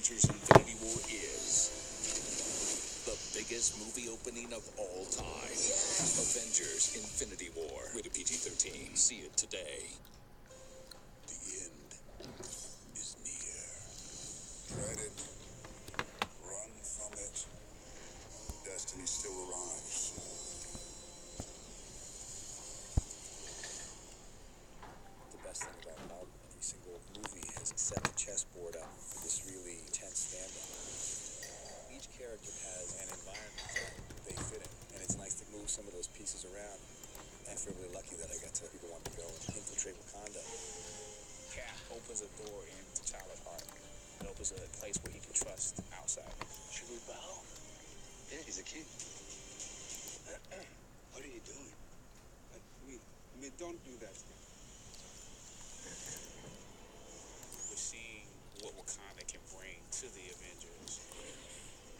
Avengers Infinity War is the biggest movie opening of all time. Yes. Avengers Infinity War. Rated PG-13. See it today. The end is near. Dread it. Run from it. Destiny still arrives. The best thing about how every single movie has set the chessboard up for this really intense standoff. Each character has an environment that they fit in, and it's nice to move some of those pieces around. I feel really lucky that I got to be the one to go and infiltrate Wakanda. Cap opens a door in T'Challa's heart. It opens a place where he can trust outside. Should we bow? Yeah, he's a king. What are you doing? We don't do that. We're seeing what Wakanda can bring to the Avengers.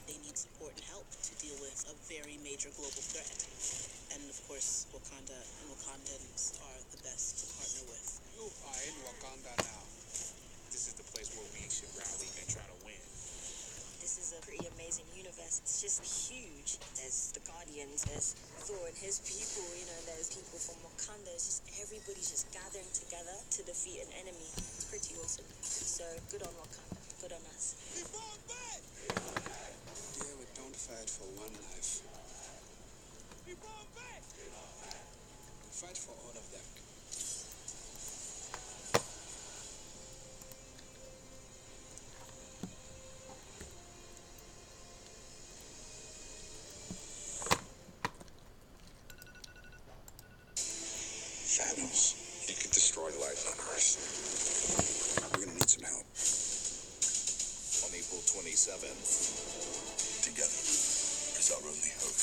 They need support and help to deal with a very major global threat. And of course, Wakanda and Wakandans are the best to partner with. You are in Wakanda now. This is the place where we should rally and try to win. This is a pretty amazing universe. It's just huge. There's the Guardians, there's Thor and his people, there's people from Wakanda. It's just everybody's just gathering together to defeat an enemy. It's pretty awesome. So good on Wakanda. Good on us. Dear, we don't fight for one life. We fight for all of them. Thanos, you can destroy life on Earth. We're gonna need some help. On April 27th. Together is our only hope.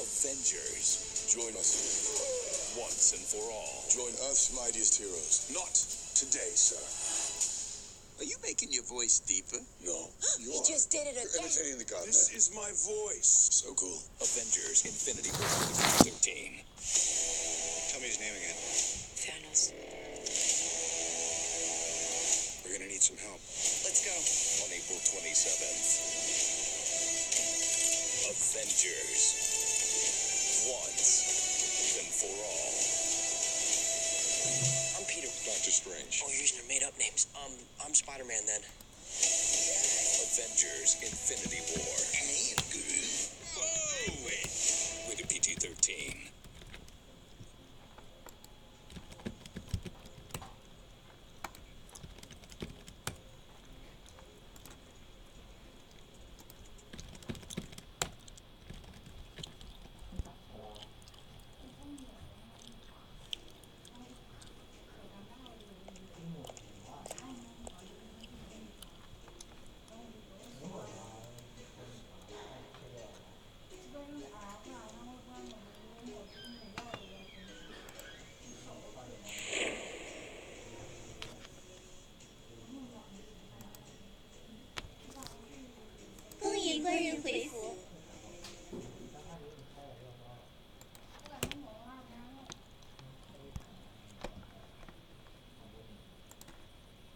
Avengers. Join us. Once and for all. Join Earth's mightiest heroes. Not today, sir. Are you making your voice deeper? No, you He are. just did it You're again. imitating the god. This is my voice. So cool. Avengers Infinity War. Rated PG-13. Tell me his name again. Thanos. We're gonna need some help. Let's go. On April 27th. Avengers. Once and for all. I'm Peter. Doctor Strange. Oh, you're using your made-up names. I'm Spider-Man then. Avengers Infinity War. Whoa! Rated PG-13. Please.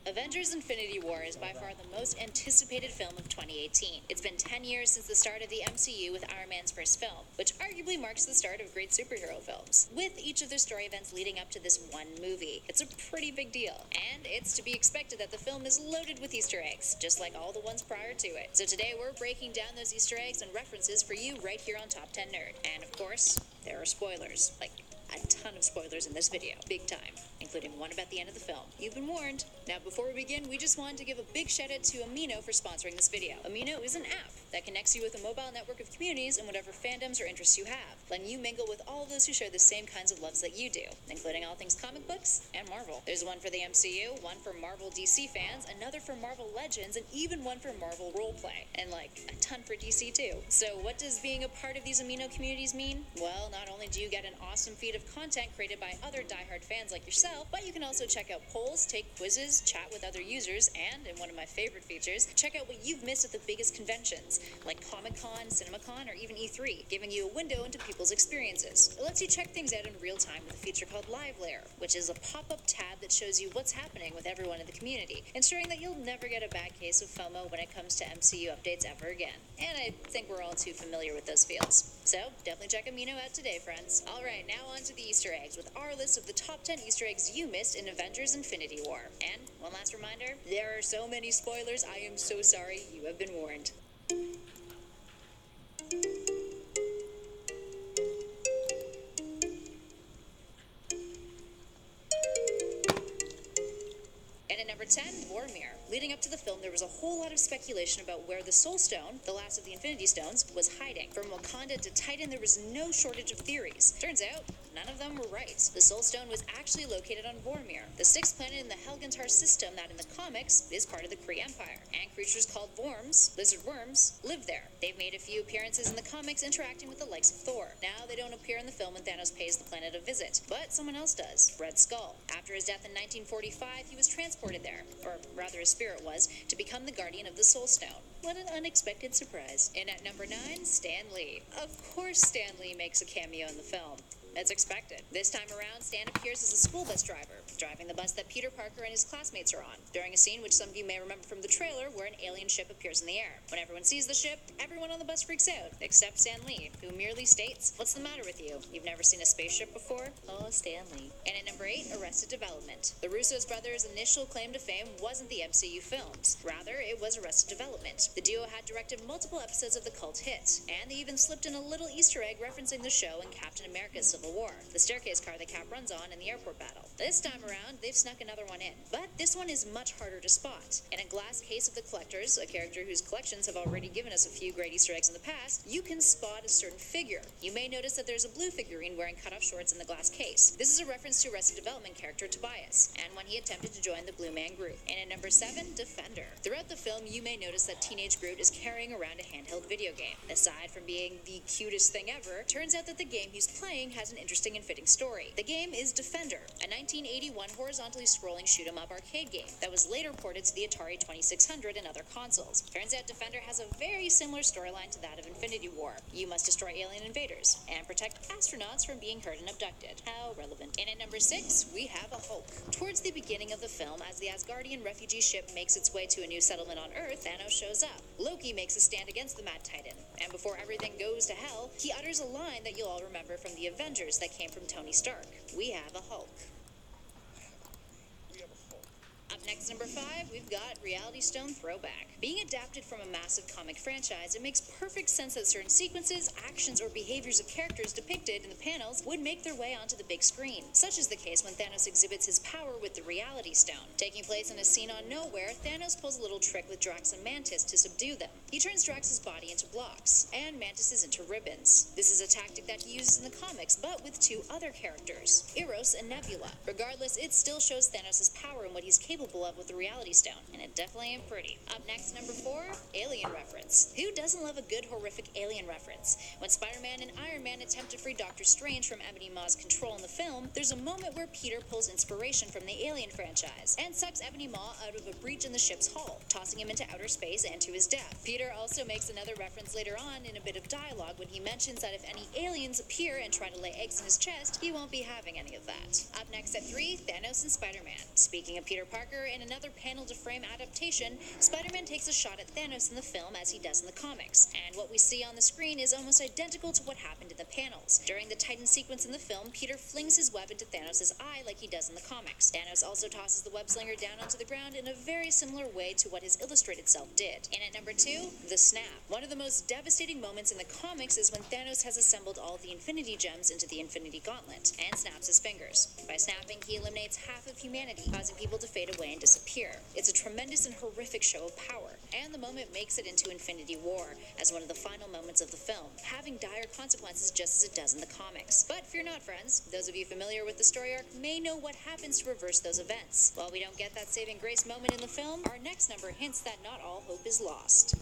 Avengers Infinity War is by far the most anticipated film of 2018. It's been 10 years since the start of the MCU with Iron Man's first film, which arguably marks the start of great superhero films, with each of their story events leading up to this one movie. It's a pretty big deal, and it's to be expected that the film is loaded with Easter eggs, just like all the ones prior to it. So today we're breaking down those Easter eggs and references for you right here on Top 10 Nerd. And of course, there are spoilers, like a ton of spoilers in this video, big time, including one about the end of the film. You've been warned. Now, before we begin, we just wanted to give a big shout out to Amino for sponsoring this video. Amino is an app that connects you with a mobile network of communities and whatever fandoms or interests you have, letting you mingle with all of those who share the same kinds of loves that you do, including all things comic books and Marvel. There's one for the MCU, one for Marvel DC fans, another for Marvel Legends, and even one for Marvel Roleplay, and like a ton for DC too. So what does being a part of these Amino communities mean? Well, not only do you get an awesome feed of content created by other diehard fans like yourself, but you can also check out polls, take quizzes, chat with other users, and, in one of my favorite features, check out what you've missed at the biggest conventions, like Comic-Con, CinemaCon, or even E3, giving you a window into people's experiences. It lets you check things out in real time with a feature called Live Layer, which is a pop-up tab that shows you what's happening with everyone in the community, ensuring that you'll never get a bad case of FOMO when it comes to MCU updates ever again. And I think we're all too familiar with those feels. So, definitely check Amino out today, friends. Alright, now on to the Easter eggs, with our list of the top 10 Easter eggs you missed in Avengers Infinity War. And, one last reminder, there are so many spoilers, I am so sorry, you have been warned. And at number 10, Vormir. Leading up to the film, there was a whole lot of speculation about where the Soul Stone, the last of the Infinity Stones, was hiding. From Wakanda to Titan, there was no shortage of theories. Turns out, none of them were right. The Soul Stone was actually located on Vormir, the sixth planet in the Helgentar system that in the comics is part of the Kree Empire. And creatures called Worms, lizard worms, live there. They've made a few appearances in the comics interacting with the likes of Thor. Now they don't appear in the film when Thanos pays the planet a visit, but someone else does, Red Skull. After his death in 1945, he was transported there, or rather his spirit was, to become the guardian of the Soul Stone. What an unexpected surprise. And at number 9, Stan Lee. Of course Stan Lee makes a cameo in the film. As expected. This time around, Stan appears as a school bus driver, driving the bus that Peter Parker and his classmates are on, during a scene which some of you may remember from the trailer where an alien ship appears in the air. When everyone sees the ship, everyone on the bus freaks out, except Stan Lee, who merely states, "What's the matter with you? You've never seen a spaceship before?" Oh, Stan Lee. And at number 8, Arrested Development. The Russo's brothers' initial claim to fame wasn't the MCU films. Rather, it was Arrested Development. The duo had directed multiple episodes of the cult hit, and they even slipped in a little Easter egg referencing the show in Captain America's Civil War, the staircase car that Cap runs on in the airport battle. This time around, they've snuck another one in, but this one is much harder to spot. In a glass case of the Collectors, a character whose collections have already given us a few great Easter eggs in the past, you can spot a certain figure. You may notice that there's a blue figurine wearing cut-off shorts in the glass case. This is a reference to Arrested Development character Tobias, and when he attempted to join the Blue Man Group. And at number 7, Defender. Throughout the film, you may notice that teenage Groot is carrying around a handheld video game. Aside from being the cutest thing ever, turns out that the game he's playing has an interesting and fitting story. The game is Defender, a 1981 horizontally scrolling shoot-'em-up arcade game that was later ported to the Atari 2600 and other consoles. Turns out Defender has a very similar storyline to that of Infinity War. You must destroy alien invaders and protect astronauts from being hurt and abducted. How relevant. And at number 6, we have a Hulk. Towards the beginning of the film, as the Asgardian refugee ship makes its way to a new settlement on Earth, Thanos shows up. Loki makes a stand against the Mad Titan, and before everything goes to hell, he utters a line that you'll all remember from the Avengers that came from Tony Stark. We have a Hulk. Up next, number 5, we've got Reality Stone Throwback. Being adapted from a massive comic franchise, it makes perfect sense that certain sequences, actions, or behaviors of characters depicted in the panels would make their way onto the big screen. Such is the case when Thanos exhibits his power with the Reality Stone. Taking place in a scene on Nowhere, Thanos pulls a little trick with Drax and Mantis to subdue them. He turns Drax's body into blocks, and Mantis's into ribbons. This is a tactic that he uses in the comics, but with 2 other characters, Eros and Nebula. Regardless, it still shows Thanos' power and what he's capable of with the Reality Stone, and it definitely ain't pretty. Up next, number 4, Alien reference. Who doesn't love a good horrific alien reference? When Spider-Man and Iron Man attempt to free Doctor Strange from Ebony Maw's control in the film, there's a moment where Peter pulls inspiration from the Alien franchise and sucks Ebony Maw out of a breach in the ship's hull, tossing him into outer space and to his death. Peter also makes another reference later on in a bit of dialogue when he mentions that if any aliens appear and try to lay eggs in his chest, he won't be having any of that. Up next at 3, Thanos and Spider-Man. Speaking of Peter Parker, in another panel-to-frame adaptation, Spider-Man takes a shot at Thanos in the film as he does in the comics, and what we see on the screen is almost identical to what happened in the panels. During the Titan sequence in the film, Peter flings his web into Thanos' eye like he does in the comics. Thanos also tosses the web-slinger down onto the ground in a very similar way to what his illustrated self did. And at number 2, the snap. One of the most devastating moments in the comics is when Thanos has assembled all the Infinity Gems into the Infinity Gauntlet and snaps his fingers. By snapping, he eliminates half of humanity, causing people to fade away and disappear. It's a tremendous and horrific show of power, and the moment makes it into Infinity War as one of the final moments of the film, having dire consequences just as it does in the comics. But fear not, friends. Those of you familiar with the story arc may know what happens to reverse those events. While we don't get that saving grace moment in the film, our next number hints that not all hope is lost.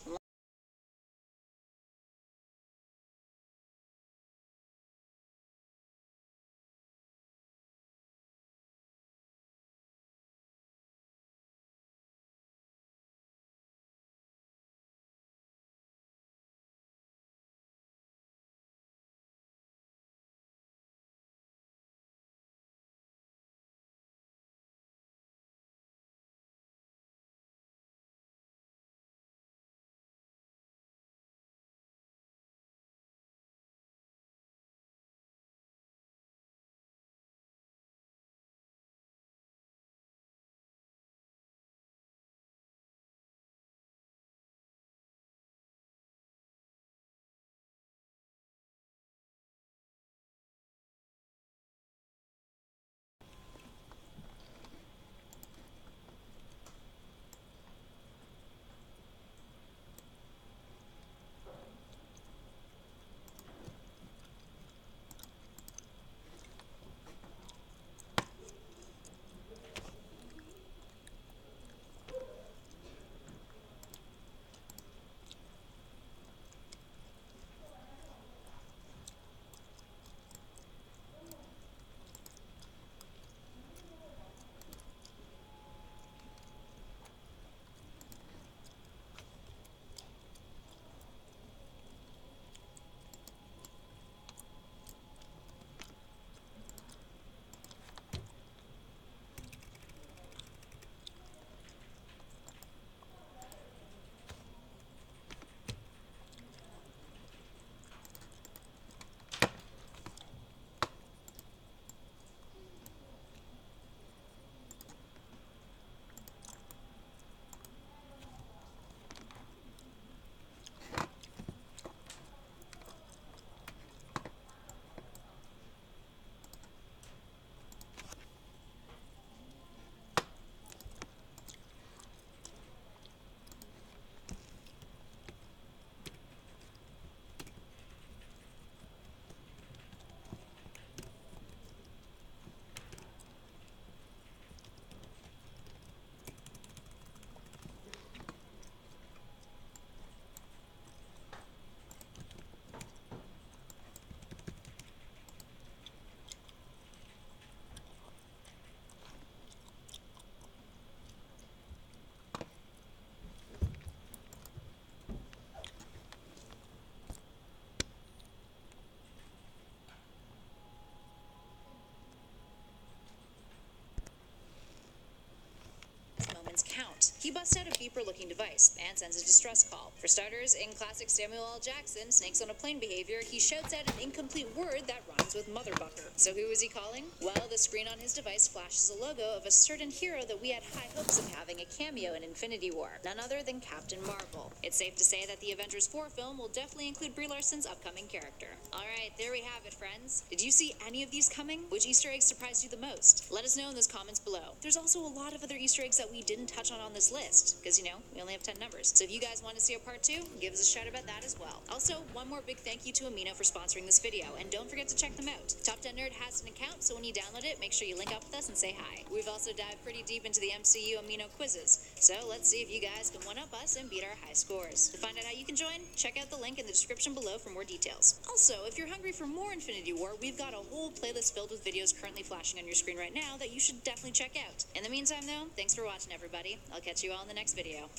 he busts out a beeper-looking device and sends a distress call. For starters, in classic Samuel L. Jackson Snakes on a Plane behavior, he shouts out an incomplete word that rhymes with motherbucker. So who is he calling? Well, the screen on his device flashes a logo of a certain hero that we had high hopes of having a cameo in Infinity War, none other than Captain Marvel. It's safe to say that the Avengers 4 film will definitely include Brie Larson's upcoming character. Alright, there we have it, friends. Did you see any of these coming? Which Easter eggs surprised you the most? Let us know in those comments below. There's also a lot of other Easter eggs that we didn't touch on this list, because, you know, we only have 10 numbers. So if you guys want to see a part 2, give us a shout about that as well. Also, one more big thank you to Amino for sponsoring this video, and don't forget to check them out. Top 10 Nerd has an account, so when you download it, make sure you link up with us and say hi. We've also dived pretty deep into the MCU Amino quizzes, so let's see if you guys can one-up us and beat our high scores. To find out how you can join, check out the link in the description below for more details. Also, if you're hungry for more Infinity War, we've got a whole playlist filled with videos currently flashing on your screen right now that you should definitely check out. In the meantime, though, thanks for watching, everybody. I'll catch you all in the next video.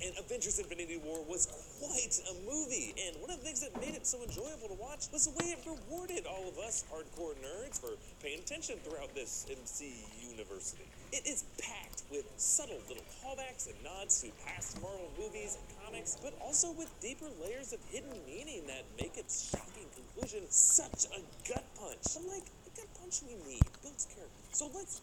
And Avengers Infinity War was quite a movie, and one of the things that made it so enjoyable to watch was the way it rewarded all of us hardcore nerds for paying attention throughout this MC university. It is packed with subtle little callbacks and nods to past Marvel movies and comics, but also with deeper layers of hidden meaning that make its shocking conclusion such a gut punch. Unlike the gut punch we need, builds character. So let's